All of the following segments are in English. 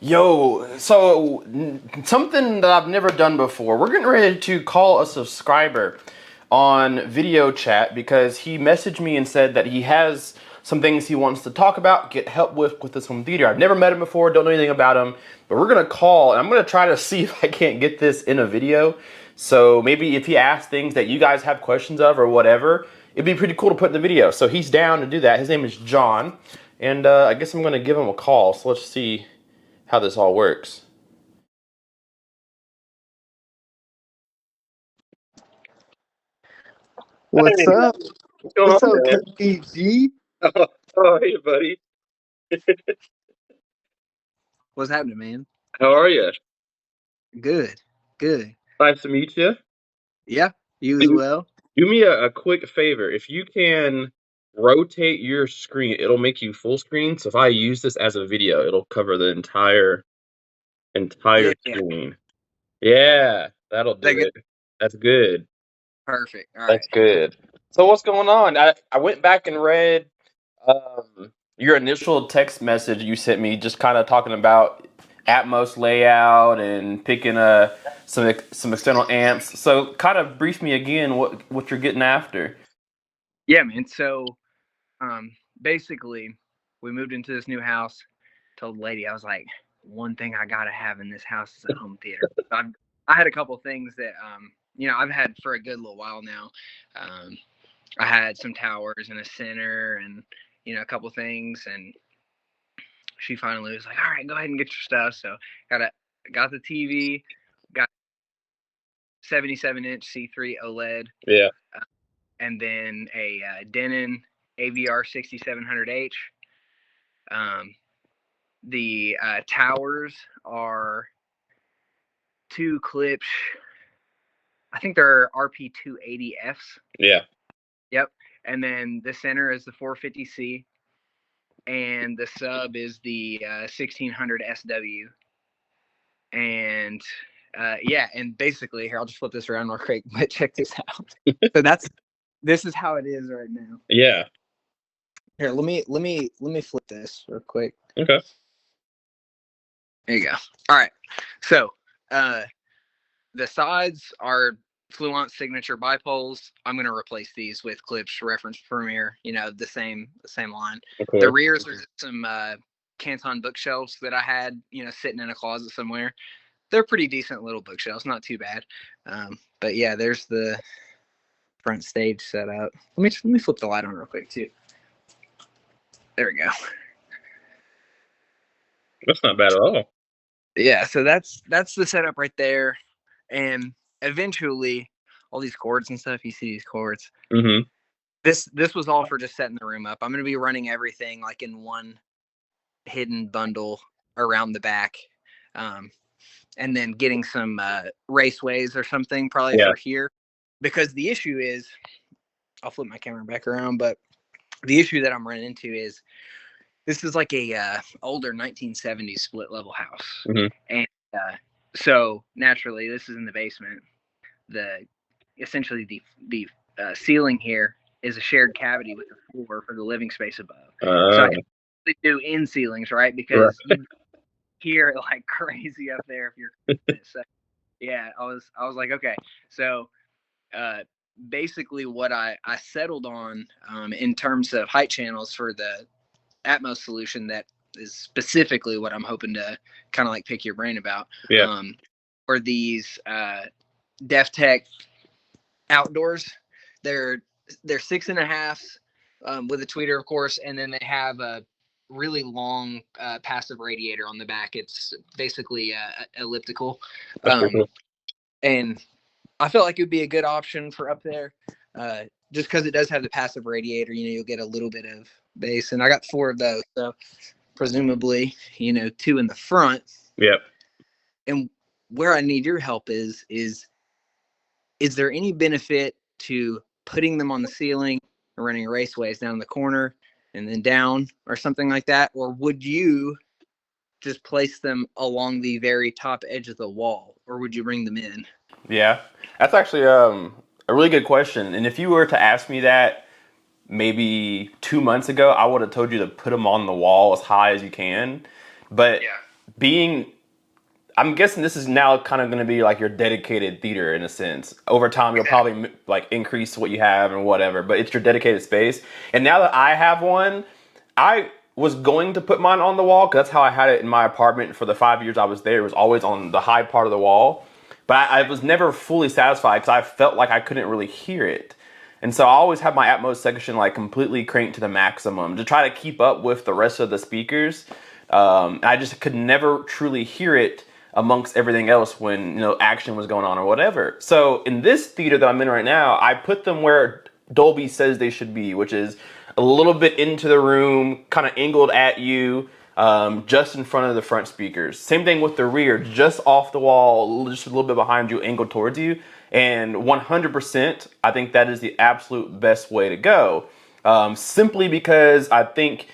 Yo, so something that I've never done before. We're getting ready to call a subscriber on video chat because he messaged me and said that he has some things he wants to talk about, get help with this home theater. I've never met him before, don't know anything about him, but we're gonna call and I'm gonna try to see if I can't get this in a video. So maybe if he asks things that you guys have questions of or whatever, it'd be pretty cool to put in the video. So he's down to do that. His name is John, and I guess I'm gonna give him a call. So let's see how this all works. What's Hey, up? what's going What's on, up, man? KG? Oh, hey, buddy. What's happening, man? How are you? Good, good. Nice to meet you. Yeah, you as Do, well. do me a quick favor. If you can rotate your screen, it'll make you full screen. So if I use this as a video, it'll cover the entire Yeah, yeah. screen. Yeah, that'll That do good? it. That's good. Perfect. All right. That's good. So what's going on? I went back and read your initial text message you sent me, just kind of talking about Atmos layout and picking some external amps. So kind of brief me again what you're getting after. Yeah, man. So, basically, we moved into this new house. Told the lady, I was like, one thing I gotta have in this house is a home theater. I had a couple things that, I've had for a good little while now. I had some towers and a center and a couple things, and she finally was like, all right, go ahead and get your stuff. So got the TV, got 77-inch C3 OLED, Yeah. and then a Denon AVR 6700H. The towers are two Klipsch. I think they're RP280Fs. Yeah. Yep. And then the center is the 450C, and the sub is the 1600 SW. And yeah, and basically here, I'll just flip this around real quick, but check this out. So this is how it is right now. Yeah. Here, let me flip this real quick. Okay. There you go. All right. So the sides are Fluence signature bipoles. I'm gonna replace these with Klipsch reference Premier, the same line. Of The course. rears are some Canton bookshelves that I had, sitting in a closet somewhere. They're pretty decent little bookshelves, not too bad. But yeah, there's the front stage setup. Let me flip the light on real quick too. There we go. That's not bad at all. Yeah, so that's the setup right there. And eventually, all these cords and stuff, you see these cords. Mm-hmm. This was all for just setting the room up. I'm gonna be running everything like in one hidden bundle around the back. And then getting some raceways or something probably for here, because the issue is, I'll flip my camera back around, but the issue that I'm running into is this is like a older 1970s split level house. Mm-hmm. And so naturally this is in the basement. Essentially the ceiling here is a shared cavity with the floor for the living space above. So I can do in ceilings, right? Because you hear like crazy up there if you're so, yeah, I was like, okay. So basically what I settled on in terms of height channels for the Atmos solution, that is specifically what I'm hoping to kind of like pick your brain about. Yeah. Or these DefTech outdoors. They're 6.5 with a tweeter, of course, and then they have a really long passive radiator on the back. It's basically elliptical. And I felt like it would be a good option for up there, just because it does have the passive radiator. You'll get a little bit of bass, and I got 4 of those, so presumably, 2 in the front. Yep. And where I need your help is there any benefit to putting them on the ceiling or running raceways down the corner and then down or something like that? Or would you just place them along the very top edge of the wall, or would you bring them in? Yeah. That's actually a really good question. And if you were to ask me that maybe 2 months ago, I would have told you to put them on the wall as high as you can. But being, I'm guessing this is now kind of going to be like your dedicated theater in a sense. Over time, you'll probably like increase what you have and whatever, but it's your dedicated space. And now that I have one, I was going to put mine on the wall because that's how I had it in my apartment for the 5 years I was there. It was always on the high part of the wall, but I was never fully satisfied because I felt like I couldn't really hear it. And so I always have my Atmos section like completely cranked to the maximum to try to keep up with the rest of the speakers. I just could never truly hear it amongst everything else when, you know, action was going on or whatever. So in this theater that I'm in right now, I put them where Dolby says they should be, which is a little bit into the room, kind of angled at you, just in front of the front speakers. Same thing with the rear, just off the wall, just a little bit behind you, angled towards you. And 100%, I think that is the absolute best way to go. Simply because I think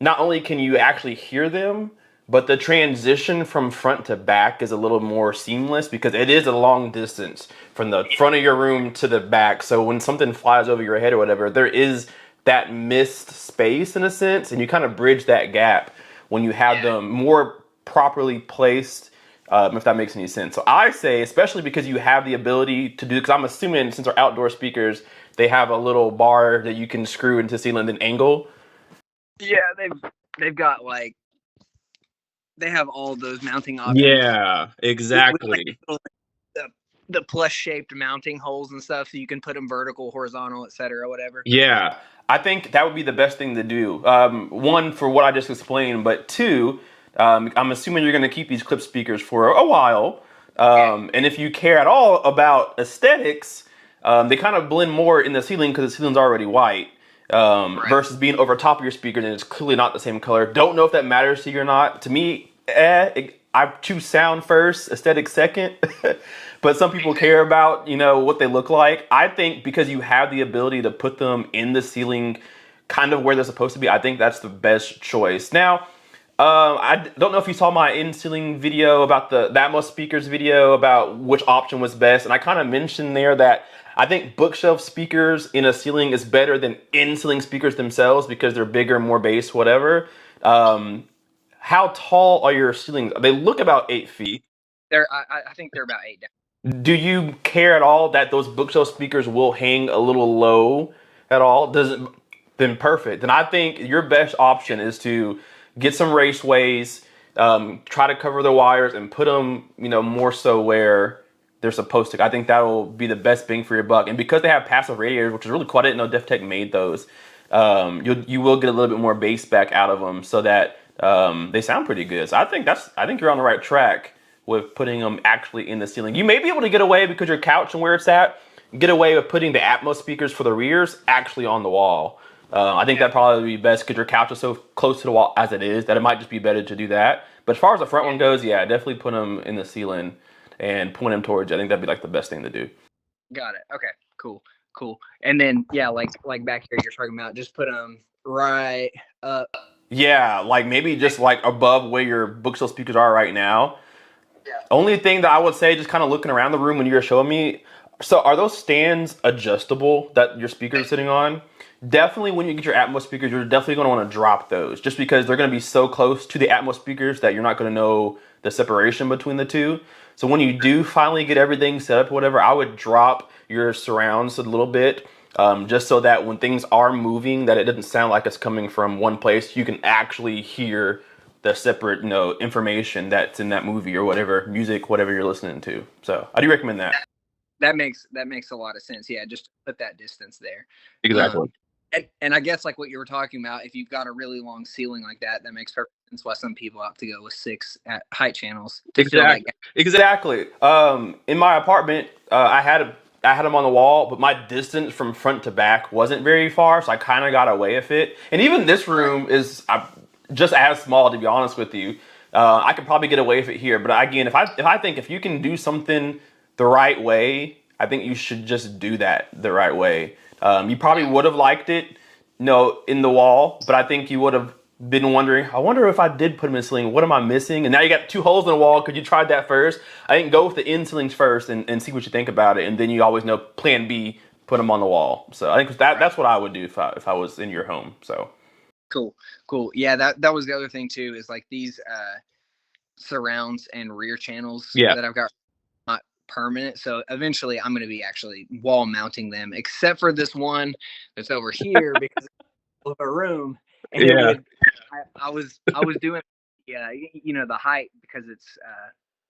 not only can you actually hear them, but the transition from front to back is a little more seamless because it is a long distance from the front of your room to the back. So when something flies over your head or whatever, there is that missed space in a sense, and you kind of bridge that gap when you have them more properly placed, if that makes any sense. So I say, especially because you have the ability to do, because I'm assuming since they're outdoor speakers, they have a little bar that you can screw into the ceiling and then angle. Yeah, they've got like, they have all those mounting options. Yeah, exactly. With like the plus shaped mounting holes and stuff, so you can put them vertical, horizontal, etc., whatever. Yeah, I think that would be the best thing to do. One, for what I just explained, but two, I'm assuming you're going to keep these Klipsch speakers for a while. And if you care at all about aesthetics, they kind of blend more in the ceiling because the ceiling's already white. Versus being over top of your speakers and it's clearly not the same color. Don't know if that matters to you or not. To me, I choose sound first, aesthetic second. But some people care about, you know, what they look like. I think because you have the ability to put them in the ceiling kind of where they're supposed to be, I think that's the best choice. Now, I don't know if you saw my in-ceiling video about the Atmos speakers video about which option was best. And I kind of mentioned there that I think bookshelf speakers in a ceiling is better than in-ceiling speakers themselves because they're bigger, more bass, whatever. How tall are your ceilings? They look about 8 feet. I think they're about 8 down. Do you care at all that those bookshelf speakers will hang a little low at all? Then perfect. Then I think your best option is to get some raceways, try to cover the wires and put them, you know, more so where they're supposed to. I think that will be the best bang for your buck. And because they have passive radiators, which is really cool, I didn't know DefTech made those. You will get a little bit more bass back out of them so that they sound pretty good. So I think you're on the right track with putting them actually in the ceiling. You may be able to get away because your couch and where it's at, get away with putting the Atmos speakers for the rears actually on the wall. I think that'd probably be best because your couch is so close to the wall as it is that it might just be better to do that. But as far as the front one goes, yeah, definitely put them in the ceiling and point them towards you. I think that'd be like the best thing to do. Got it. Okay, cool. And then, yeah, like back here you're talking about, just put them right up. Yeah, like maybe just like above where your bookshelf speakers are right now. Yeah. Only thing that I would say, just kind of looking around the room when you were showing me, so are those stands adjustable that your speakers are sitting on? Definitely when you get your Atmos speakers, you're definitely going to want to drop those just because they're going to be so close to the Atmos speakers that you're not going to know the separation between the two. So when you do finally get everything set up or whatever, I would drop your surrounds a little bit just so that when things are moving, that it doesn't sound like it's coming from one place. You can actually hear the separate, you know, information that's in that movie or whatever, music, whatever you're listening to. So I do recommend that. That makes a lot of sense. Yeah, just put that distance there. Exactly. And I guess like what you were talking about, if you've got a really long ceiling like that, that makes perfect sense why some people have to go with 6 height channels to fill that gap. Exactly. In my apartment, I had them on the wall, but my distance from front to back wasn't very far, so I kind of got away with it. And even this room is just as small, to be honest with you. I could probably get away with it here, but again, if you can do something the right way, I think you should just do that the right way. You probably would have liked it, you know, in the wall, but I think you would have been wondering, I wonder if I did put them in the ceiling, what am I missing? And now you got 2 holes in the wall because you tried that first. I think go with the in ceilings first and see what you think about it, and then you always know plan B, put them on the wall. So I think that's what I would do if I was in your home. So cool. Yeah, that was the other thing too, is like these surrounds and rear channels Yeah. that I've got not permanent. So eventually I'm going to be actually wall mounting them, except for this one that's over here because of a room. And it would, I was doing, the height because it's,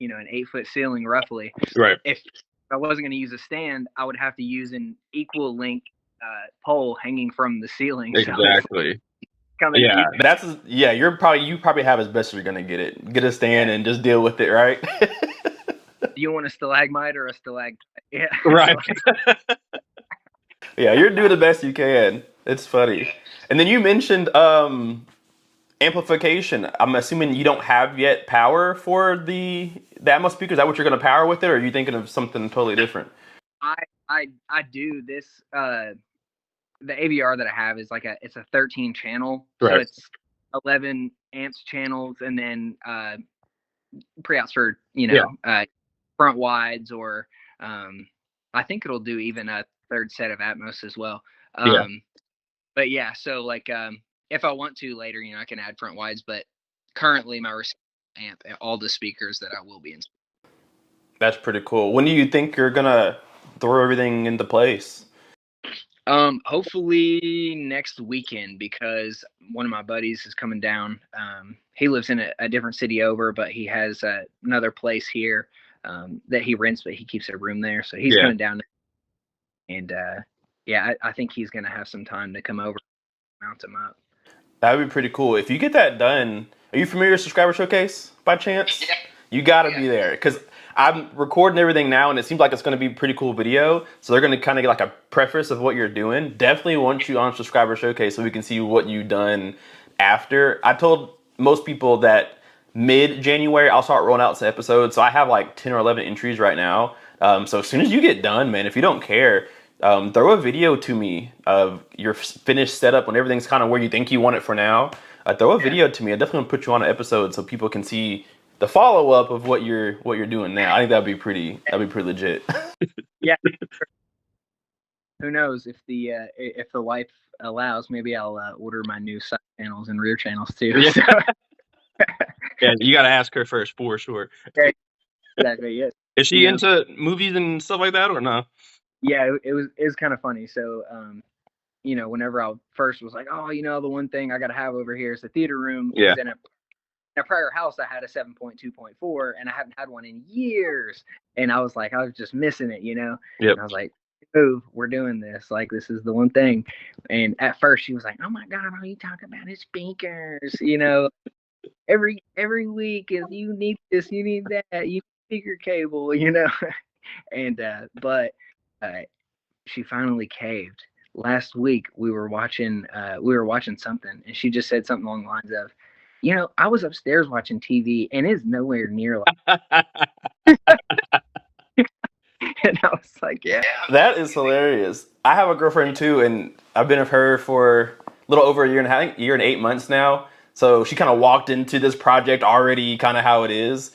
an 8-foot ceiling roughly. Right. If I wasn't going to use a stand, I would have to use an equal length pole hanging from the ceiling. Exactly. So you probably have as best you're gonna get it. Get a stand and just deal with it, right? Do you want a stalagmite or a stalactite? Yeah. Right. Yeah, you're doing the best you can. It's funny. And then you mentioned amplification. I'm assuming you don't have yet power for the Atmos speaker. Is that what you're going to power with it, or are you thinking of something totally different? I do this. The AVR that I have is it's a 13 channel, right. So it's 11 amps channels, and then preouts for front wides, or I think it'll do even a third set of Atmos as well. But yeah, so if I want to later, I can add front wides, but currently my amp all the speakers that I will be installing. That's pretty cool. When do you think you're gonna throw everything into place? Hopefully next weekend, because one of my buddies is coming down. He lives in a different city over, but he has another place here that he rents, but he keeps a room there. So he's coming down, and I think he's gonna have some time to come over, mount them up. That would be pretty cool. If you get that done, are you familiar with Subscriber Showcase by chance? Yeah. You gotta be there, because I'm recording everything now, and it seems like it's going to be a pretty cool video. So they're going to kind of get like a preface of what you're doing. Definitely want you on Subscriber Showcase so we can see what you've done after. I told most people that mid-January I'll start rolling out some episodes. So I have like 10 or 11 entries right now. So as soon as you get done, man, if you don't care, throw a video to me of your finished setup when everything's kind of where you think you want it for now. Throw a video to me. I definitely want to put you on an episode so people can see the follow up of what you're doing now. I think that'd be pretty legit. Yeah. Who knows if the wife allows? Maybe I'll order my new side channels and rear channels too. Yeah, so. Yeah, you got to ask her first for sure. Okay. Exactly. Yeah. Is she into movies and stuff like that or no? Yeah, it was kind of funny. So, whenever I first was like, oh, the one thing I got to have over here is the theater room. Yeah. In a prior house, I had a 7.2.4, and I haven't had one in years. And I was just missing it, Yep. And I was like, "Move, we're doing this. Like, this is the one thing." And at first, she was like, "Oh my God, all you talk about is speakers, every week is you need this, you need that, you need speaker cable, And but she finally caved. Last week we were watching something, and she just said something along the lines of, I was upstairs watching TV, and it's nowhere near like. And I was like, yeah. That is hilarious. I have a girlfriend too, and I've been with her for a little over a year and 8 months now. So she kind of walked into this project already kind of how it is.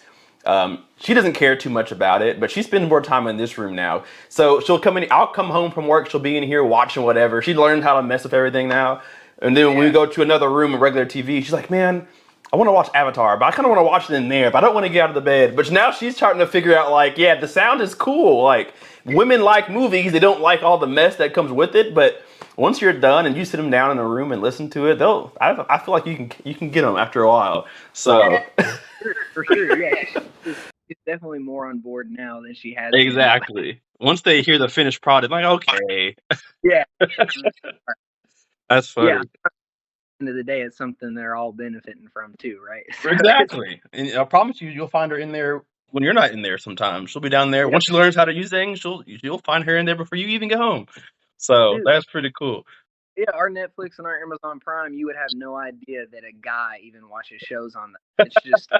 She doesn't care too much about it, but she spends more time in this room now. So she'll come in, I'll come home from work, she'll be in here watching whatever. She learned how to mess with everything now. And then when we go to another room in regular TV, she's like, man, I want to watch Avatar, but I kind of want to watch it in there, but I don't want to get out of the bed. But now she's starting to figure out, the sound is cool. Like, women like movies. They don't like all the mess that comes with it. But once you're done and you sit them down in a room and listen to it, I feel like you can get them after a while. So for sure, yeah. She's definitely more on board now than she has. Exactly. Once they hear the finished product, like, okay. Yeah. That's funny. Yeah. End of the day, it's something they're all benefiting from too, right? So exactly. And I promise you'll find her in there when you're not in there sometimes. She'll be down there. Once she learns how to use things, you'll find her in there before you even get home. So that's pretty cool. Yeah, our Netflix and our Amazon Prime, you would have no idea that a guy even watches shows on that. It's just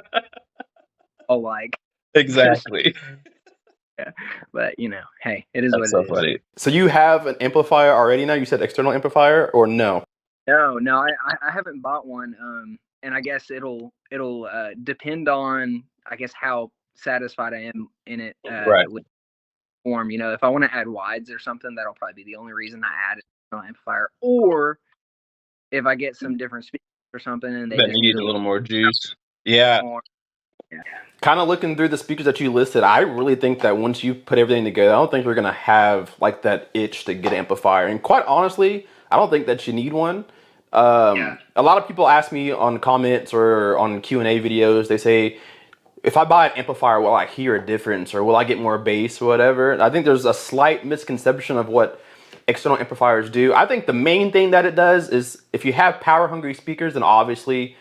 Exactly. Yeah, but hey, it is that's what it so funny. is. So you have an amplifier already now? You said external amplifier or no? No, I haven't bought one. And I guess it'll depend on how satisfied I am in it. Right. With form, if I want to add wides or something, that'll probably be the only reason I add an amplifier. Or if I get some different speakers or something, and they just need a little more juice. Yeah. Kind of looking through the speakers that you listed, I really think that once you put everything together, I don't think we're gonna have like that itch to get an amplifier. And quite honestly, I don't think that you need one. A lot of people ask me on comments or on Q&A videos, they say, if I buy an amplifier, will I hear a difference or will I get more bass or whatever? And I think there's a slight misconception of what external amplifiers do. I think the main thing that it does is if you have power hungry speakers, then obviously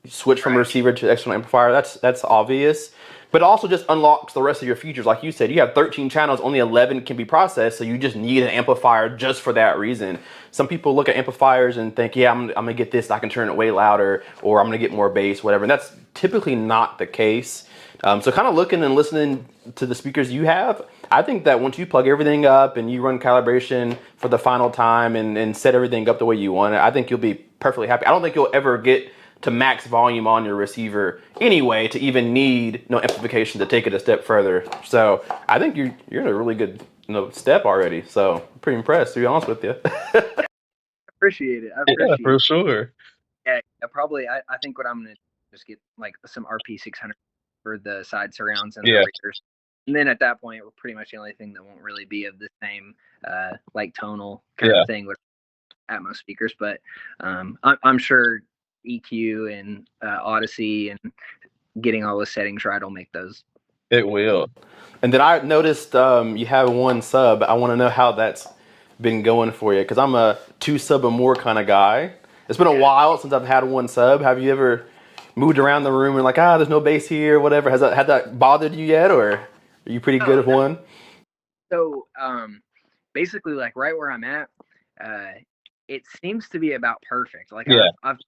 switch from receiver to external amplifier. That's obvious. But it also just unlocks the rest of your features. Like you said, you have 13 channels, only 11 can be processed, so you just need an amplifier just for that reason. Some people look at amplifiers and think, yeah, I'm gonna get this, I can turn it way louder, or I'm gonna get more bass, whatever. And that's typically not the case. So kind of looking and listening to the speakers you have, I think that once you plug everything up and you run calibration for the final time and set everything up the way you want it, I think you'll be perfectly happy. I don't think you'll ever get to max volume on your receiver anyway to even need no amplification to take it a step further. So I think you're in a really good step already. So I'm pretty impressed, to be honest with you. Appreciate it. Yeah, for sure. Yeah, probably. I think what I'm gonna just get like some RP 600 for the side surrounds and the rears. And then at that point, we're pretty much the only thing that won't really be of the same like tonal kind of thing with Atmos speakers. But I'm sure EQ and Odyssey and getting all the settings right will make those. It will. And then I noticed you have one sub. I want to know how that's been going for you, because I'm a 2 sub or more kind of guy. It's been a while since I've had one sub. Have you ever moved around the room and like, there's no bass here, whatever? Had that bothered you yet, or are you pretty good at one? So basically, like right where I'm at, it seems to be about perfect. Like I've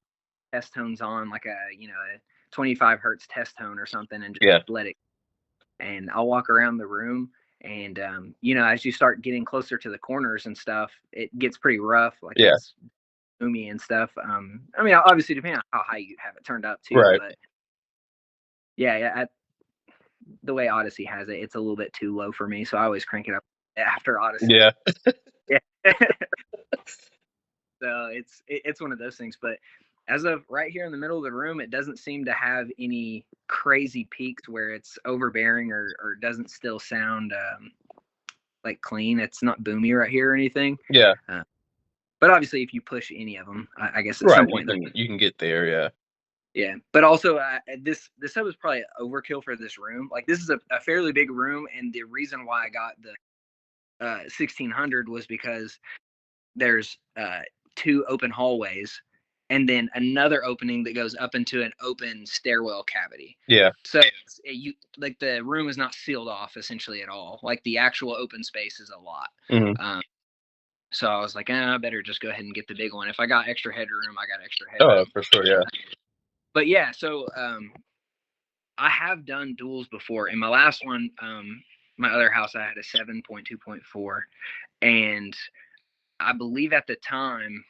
test tones on like a 25 hertz test tone or something and just let it, and I'll walk around the room and as you start getting closer to the corners and stuff, it gets pretty rough, like it's boomy and stuff. I mean, obviously depending on how high you have it turned up too, but the way Odyssey has it, it's a little bit too low for me, so I always crank it up after Odyssey. So it's one of those things. But as of right here in the middle of the room, it doesn't seem to have any crazy peaks where it's overbearing or doesn't still sound like clean. It's not boomy right here or anything. But obviously, if you push any of them, I guess at some point you can get there. Yeah, but also this sub is probably overkill for this room. Like this is a fairly big room, and the reason why I got the 1600 was because there's 2 open hallways and then another opening that goes up into an open stairwell cavity. So like the room is not sealed off essentially at all. Like the actual open space is a lot. So I was like, I better just go ahead and get the big one. If I got extra headroom, I got extra headroom. For sure, But so I have done duals before. In my last one, my other house, I had a 7.2.4, and I believe at the time,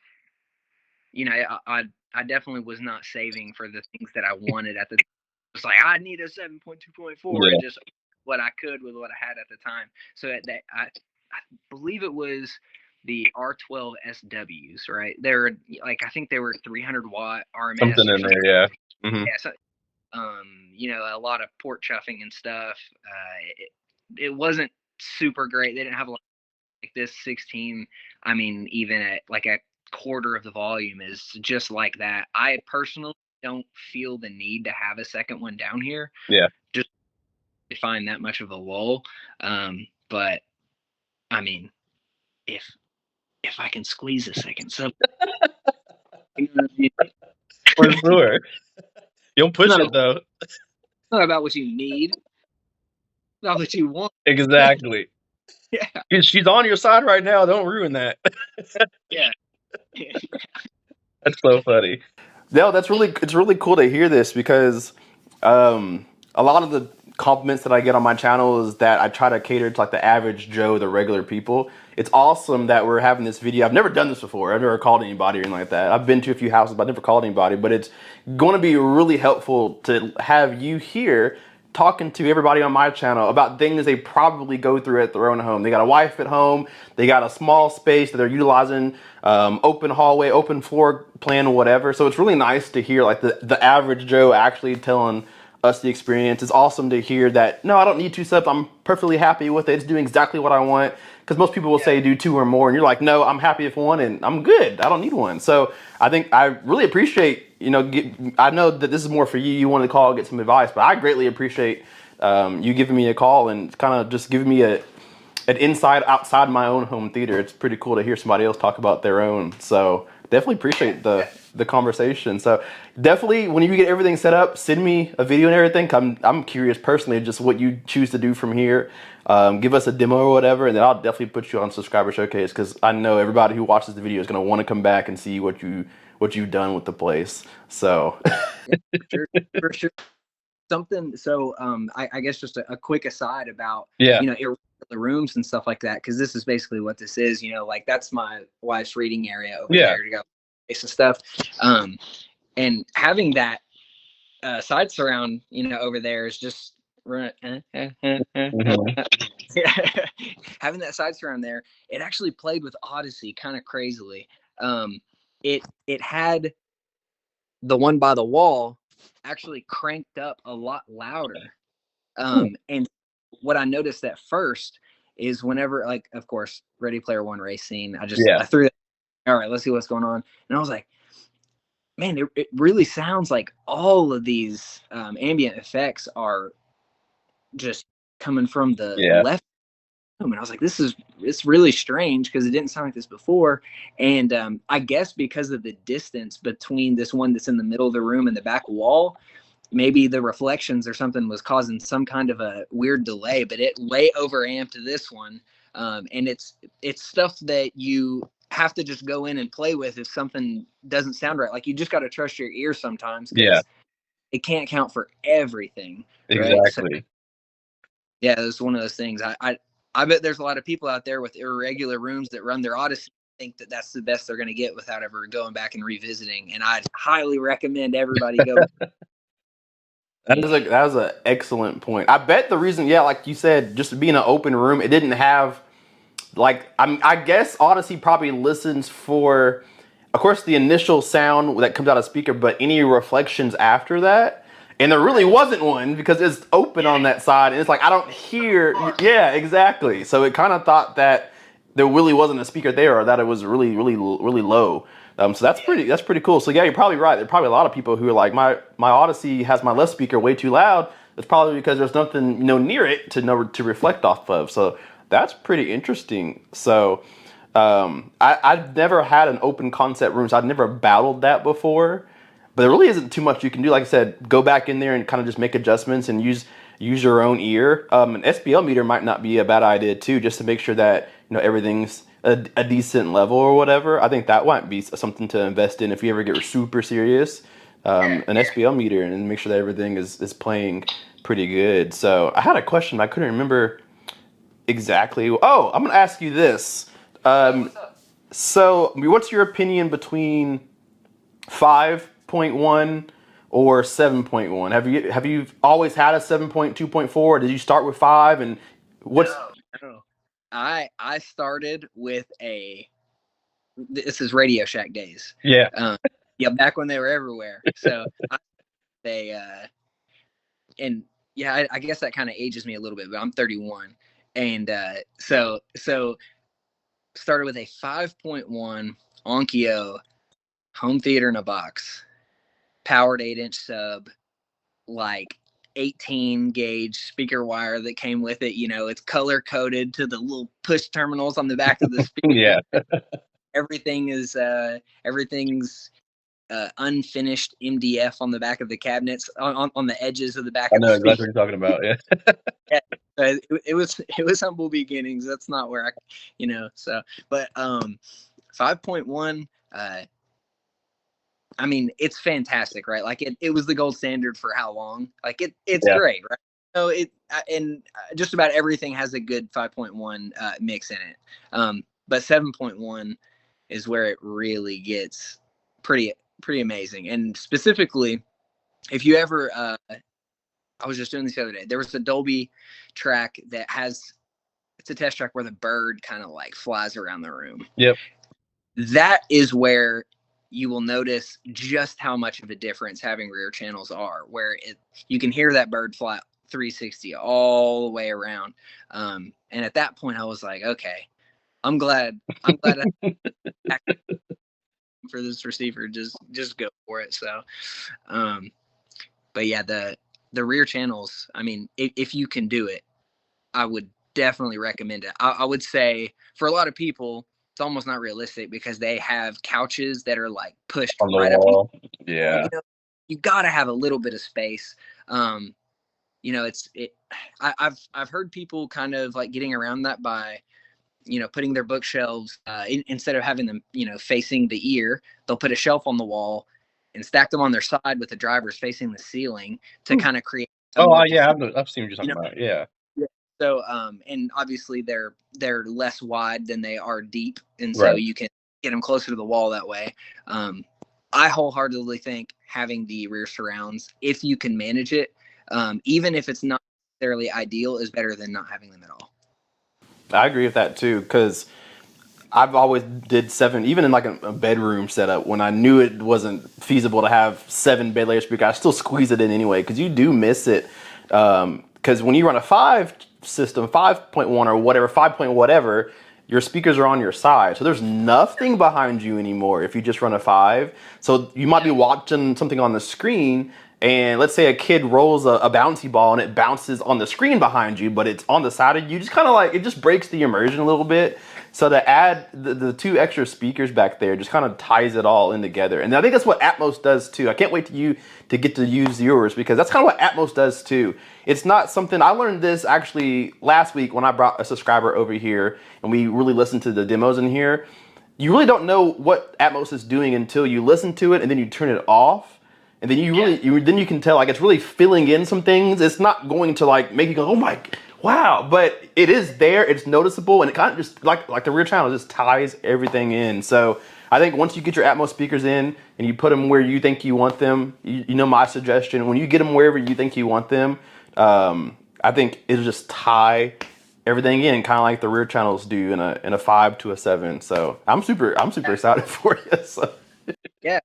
I definitely was not saving for the things that I wanted at the time. It was like, I need a 7.2.4 and just what I could with what I had at the time. So I believe it was the R12 SWs, right? They're like, I think they were 300 watt RMS. Something in there, So, a lot of port chuffing and stuff. It wasn't super great. They didn't have like this 16. I mean, even at like a quarter of the volume is just like that. I personally don't feel the need to have a second one down here. Just to find that much of a lull. But I mean, if I can squeeze a second sub, for sure. You'll push it though. It's not about what you need, it's about what you want. Exactly. She's on your side right now. Don't ruin that. That's so funny. No, it's really cool to hear this, because a lot of the compliments that I get on my channel is that I try to cater to like the average Joe, the regular people. It's awesome that we're having this video. I've never done this before. I've never called anybody or anything like that. I've been to a few houses, but I've never called anybody. But it's going to be really helpful to have you here talking to everybody on my channel about things they probably go through at their own home. They got a wife at home. They got a small space that they're utilizing, open hallway, open floor plan, whatever. So it's really nice to hear like the average Joe actually telling us the experience. It's awesome to hear that, no, I don't need 2 setups. I'm perfectly happy with it. It's doing exactly what I want. Because most people will say do 2 or more, and you're like, no, I'm happy with 1, and I'm good. I don't need 1. So I think I really appreciate, I know that this is more for you. You want to call, get some advice, but I greatly appreciate you giving me a call and kind of just giving me an inside outside my own home theater. It's pretty cool to hear somebody else talk about their own. So definitely appreciate the conversation. So definitely, when you get everything set up, send me a video and everything. I'm curious personally just what you choose to do from here. Give us a demo or whatever, and then I'll definitely put you on Subscriber Showcase, because I know everybody who watches the video is going to want to come back and see what you've done with the place. So for sure. Something. So I guess just a quick aside about irregular rooms and stuff like that, because this is basically what this is. Like that's my wife's reading area over there to go and stuff. And having that side surround, over there is just having that side surround there. It actually played with Odyssey kind of crazily. It had the one by the wall actually cranked up a lot louder. And what I noticed at first is whenever, like, of course, Ready Player One race scene, I threw that. All right, let's see what's going on. And I was like, man, it really sounds like all of these ambient effects are just coming from the left room. And I was like, it's really strange, because it didn't sound like this before. And I guess because of the distance between this one that's in the middle of the room and the back wall, maybe the reflections or something was causing some kind of a weird delay, but it way overamped this one. And it's stuff that you have to just go in and play with if something doesn't sound right. Like, you just got to trust your ear sometimes. It can't count for everything. Exactly. Right? So, it's one of those things. I bet there's a lot of people out there with irregular rooms that run their Odyssey, think that that's the best they're going to get without ever going back and revisiting. And I'd highly recommend everybody go. That was an excellent point. I bet the reason, like you said, just being an open room, it didn't have, I guess Odyssey probably listens for, of course, the initial sound that comes out of speaker, but any reflections after that. And there really wasn't one, because it's open on that side, and it's like, I don't hear. Yeah, exactly. So it kind of thought that there really wasn't a speaker there, or that it was really, really, really low. So that's pretty cool. So you're probably right. There are probably a lot of people who are like, my Odyssey has my left speaker way too loud. It's probably because there's nothing near it to reflect off of. So that's pretty interesting. So I've never had an open concept room, so I've never battled that before. But there really isn't too much you can do. Like I said, go back in there and kind of just make adjustments and use your own ear. An SPL meter might not be a bad idea too, just to make sure that everything's a decent level or whatever. I think that might be something to invest in if you ever get super serious. An SPL meter, and make sure that everything is playing pretty good. So I had a question, I couldn't remember exactly. Oh, I'm gonna ask you this. So what's your opinion between 5.1 or 7.1? Have you always had a 7.2.4? Or did you start with 5? And what's No. I started with this is Radio Shack days. Back when they were everywhere. So I guess that kind of ages me a little bit, but I'm 31, and so started with a 5.1 Onkyo home theater in a box, powered 8-inch sub, like 18 gauge speaker wire that came with it. It's color coded to the little push terminals on the back of the speaker. Everything's unfinished MDF on the back of the cabinets, on the edges of the back. I know exactly what you're talking about. It was humble beginnings. That's not where but 5.1. I mean, it's fantastic, right? Like it was the gold standard for how long? Like it's great, right? So and just about everything has a good 5.1 mix in it. But 7.1 is where it really gets pretty amazing. And specifically, if you ever, I was just doing this the other day. There was a Dolby track that it's a test track where the bird kind of like flies around the room. Yep. That is where you will notice just how much of a difference having rear channels are, where you can hear that bird fly 360 all the way around. And at that point I was like, okay, I'm glad for this receiver, just go for it. So but yeah, the rear channels, I mean, if you can do it, I would definitely recommend it. I would say for a lot of people, it's almost not realistic because they have couches that are like pushed On the right wall. up. Yeah. You know, you got to have a little bit of space. You know, I've heard people kind of like getting around that by, you know, putting their bookshelves instead of having them, you know, facing the ear, they'll put a shelf on the wall and stack them on their side with the drivers facing the ceiling to kind of create. Oh, yeah, I've seen what you're talking about. Yeah. So, and obviously they're less wide than they are deep, and so Right. you can get them closer to the wall that way. I wholeheartedly think having the rear surrounds, if you can manage it, even if it's not necessarily ideal, is better than not having them at all. I agree with that too, because I've always did 7, even in like a bedroom setup, when I knew it wasn't feasible to have 7 bed layer speakers, I still squeeze it in anyway, because you do miss it. Because when you run a 5 system, 5.1 or whatever, 5 point whatever, your speakers are on your side. So there's nothing behind you anymore if you just run a 5. So you might be watching something on the screen, and let's say a kid rolls a bouncy ball and it bounces on the screen behind you, but it's on the side of you. Just kind of like, it just breaks the immersion a little bit. So to add the 2 extra speakers back there just kind of ties it all in together. And I think that's what Atmos does too. I can't wait to get to use yours, because that's kind of what Atmos does too. It's not something, I learned this actually last week when I brought a subscriber over here and we really listened to the demos in here. You really don't know what Atmos is doing until you listen to it and then you turn it off. And then then you can tell, like, it's really filling in some things. It's not going to like make you go, oh my, wow, but it is there. It's noticeable, and it kind of just like the rear channel just ties everything in. So I think once you get your Atmos speakers in and you put them where you think you want them, you know my suggestion, when you get them wherever you think you want them, I think it'll just tie everything in, kind of like the rear channels do in a 5 to a 7. So I'm super excited for you. So. Yeah,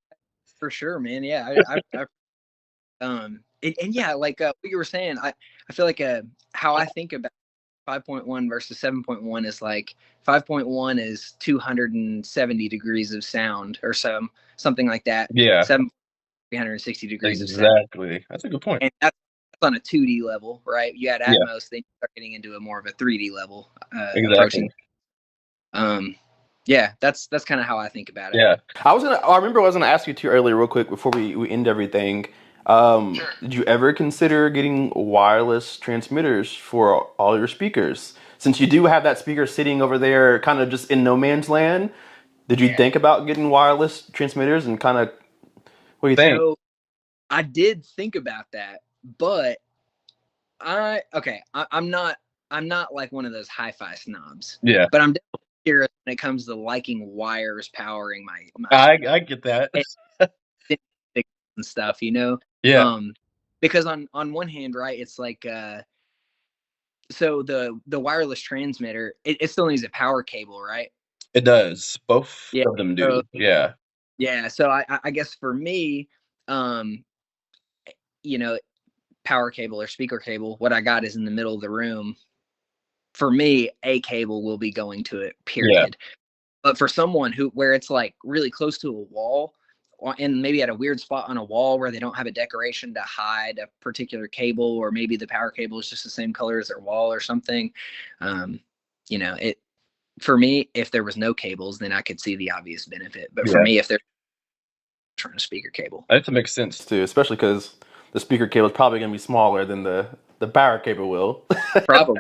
for sure, man. Yeah, and yeah, like what you were saying, I feel like how I think about 5.1 versus 7.1 is like 5.1 is 270 degrees of sound or something like that. Yeah. 360 degrees of sound. Exactly. That's a good point. And that's on a 2D level, right? You add Atmos, then you start getting into a more of a 3D level approaching. Yeah, that's kind of how I think about it. Yeah. I remember I was gonna ask you too earlier, real quick, before we end everything. Sure. Did you ever consider getting wireless transmitters for all your speakers? Since you do have that speaker sitting over there, kind of just in no man's land, did you think about getting wireless transmitters and kind of, what do you think? So I did think about that, but I'm not like one of those hi-fi snobs. Yeah. But I'm definitely curious when it comes to liking wires powering my I get that. And stuff, you know? Yeah. Because on one hand, right, it's like so the wireless transmitter, it still needs a power cable, right? It does. Both of them do. Yeah. Yeah. So I guess for me, you know, power cable or speaker cable, what I got is in the middle of the room. For me, a cable will be going to it, period. Yeah. But for someone where it's like really close to a wall, and maybe at a weird spot on a wall where they don't have a decoration to hide a particular cable, or maybe the power cable is just the same color as their wall or something, you know, for me, if there was no cables, then I could see the obvious benefit. But for me, if they're trying a speaker cable, that makes sense too, especially because the speaker cable is probably going to be smaller than the power cable will. Probably.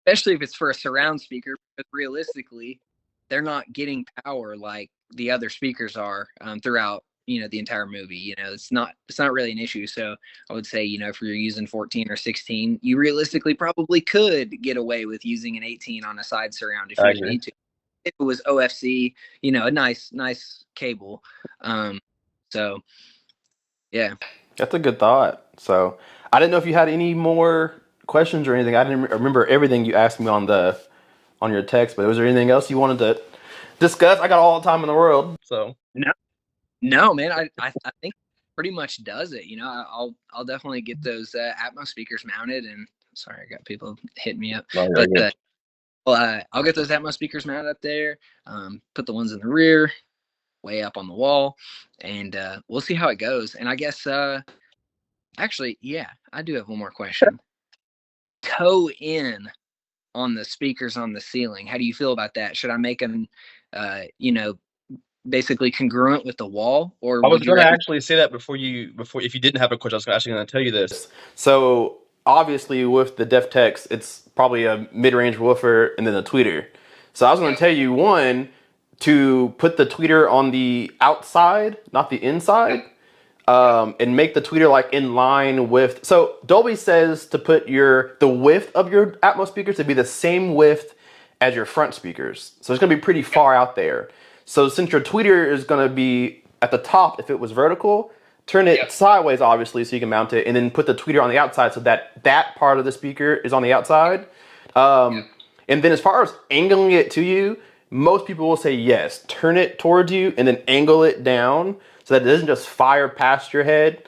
Especially if it's for a surround speaker, but realistically, they're not getting power like the other speakers are throughout, you know, the entire movie. You know, it's not really an issue. So I would say, you know, if you're using 14 or 16, you realistically probably could get away with using an 18 on a side surround if you really need to. If it was OFC, you know, a nice cable. So yeah, that's a good thought. So I didn't know if you had any more questions or anything. I didn't remember everything you asked me on your text, but was there anything else you wanted to discuss? I got all the time in the world. So no, No, man, I think pretty much does it. I'll definitely get those Atmos speakers mounted. And sorry, I got people hitting me up, No, you're but good. I'll get those Atmos speakers mounted up there. Put the ones in the rear, way up on the wall, and we'll see how it goes. And I guess actually, yeah, I do have one more question. Toe in on the speakers on the ceiling. How do you feel about that? Should I make them, basically congruent with the wall, or I was would you going to recommend? actually say that before if you didn't have a question, I was actually going to tell you this. So obviously with the Deftex, it's probably a mid-range woofer and then a tweeter. So I was going to tell you, one, to put the tweeter on the outside, not the inside, and make the tweeter like in line with. So Dolby says to put the width of your Atmos speakers to be the same width as your front speakers. So it's going to be pretty far out there. So since your tweeter is going to be at the top, if it was vertical, turn it sideways, obviously, so you can mount it, and then put the tweeter on the outside so that part of the speaker is on the outside. And then as far as angling it to you, most people will say yes. Turn it towards you and then angle it down so that it doesn't just fire past your head.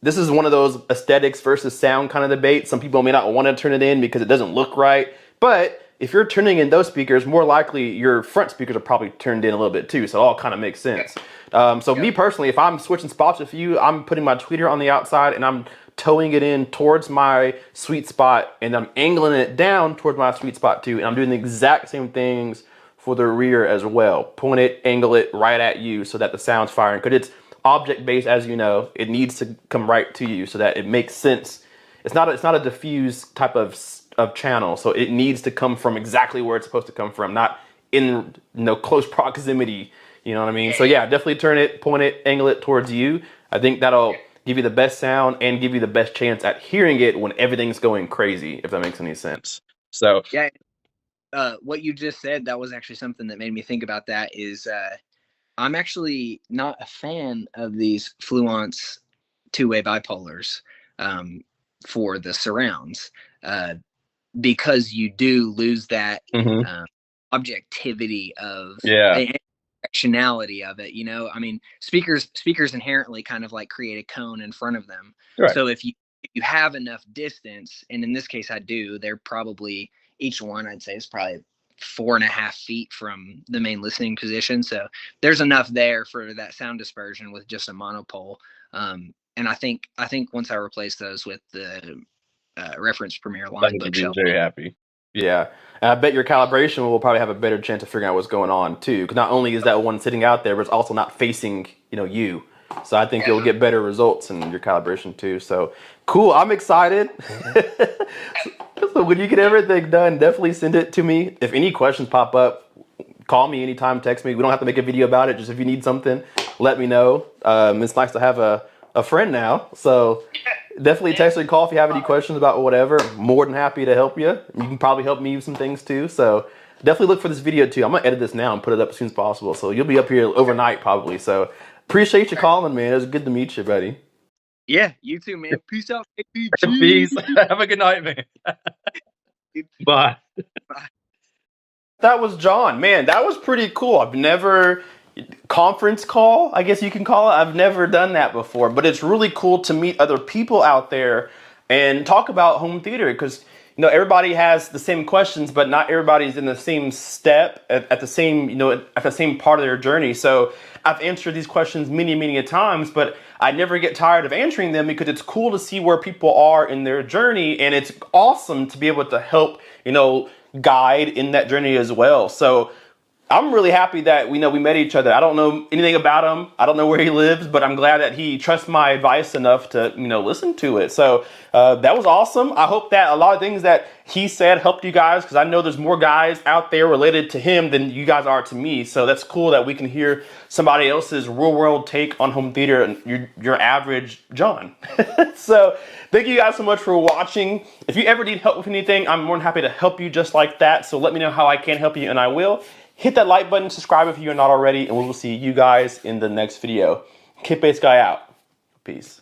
This is one of those aesthetics versus sound kind of debate. Some people may not want to turn it in because it doesn't look right. But if you're turning in those speakers, more likely your front speakers are probably turned in a little bit too. So it all kind of makes sense. Me personally, if I'm switching spots with you, I'm putting my tweeter on the outside and I'm towing it in towards my sweet spot and I'm angling it down towards my sweet spot too. And I'm doing the exact same things for the rear as well. Point it, angle it right at you so that the sound's firing. Because it's object-based, as you know, it needs to come right to you so that it makes sense. It's not a diffuse type of channel, so it needs to come from exactly where it's supposed to come from, not in close proximity. You know what I mean? So yeah, definitely turn it, point it, angle it towards you. I think that'll give you the best sound and give you the best chance at hearing it when everything's going crazy, if that makes any sense. So Yeah, what you just said, that was actually something that made me think about that. Is I'm actually not a fan of these Fluence two-way bipolars for the surrounds because you do lose that objectivity of directionality of it. I mean, speakers inherently kind of like create a cone in front of them. Right. So if you have enough distance, and in this case I do, they're probably, each one I'd say is probably 4.5 feet from the main listening position. So there's enough there for that sound dispersion with just a monopole. And I think once I replace those with the reference Premiere line bookshelf, very happy. Yeah, and I bet your calibration will probably have a better chance of figuring out what's going on too. Because not only is that one sitting out there, but it's also not facing you. So I think you'll get better results in your calibration too. So cool, I'm excited. So when you get everything done, definitely send it to me. If any questions pop up, call me anytime, text me. We don't have to make a video about it. Just if you need something, let me know. It's nice to have a friend now. So definitely text or call if you have any questions about whatever. More than happy to help you. You can probably help me with some things too. So definitely look for this video too. I'm going to edit this now and put it up as soon as possible. So you'll be up here overnight probably. So appreciate you calling, man. It was good to meet you, buddy. Yeah, you too, man. Peace out. Peace. Have a good night, man. Bye. That was John. Man, that was pretty cool. I've never conference call, I guess you can call it. I've never done that before, but it's really cool to meet other people out there and talk about home theater because everybody has the same questions, but not everybody's in the same step at the same at the same part of their journey. So I've answered these questions many times, but I never get tired of answering them because it's cool to see where people are in their journey, and it's awesome to be able to help guide in that journey as well. So I'm really happy that we met each other. I don't know anything about him. I don't know where he lives, but I'm glad that he trusts my advice enough to, listen to it. So that was awesome. I hope that a lot of things that he said helped you guys, because I know there's more guys out there related to him than you guys are to me. So that's cool that we can hear somebody else's real world take on home theater and your average John. So thank you guys so much for watching. If you ever need help with anything, I'm more than happy to help you just like that. So let me know how I can help you, and I will. Hit that like button, subscribe if you're not already, and we will see you guys in the next video. Kpaceguy out. Peace.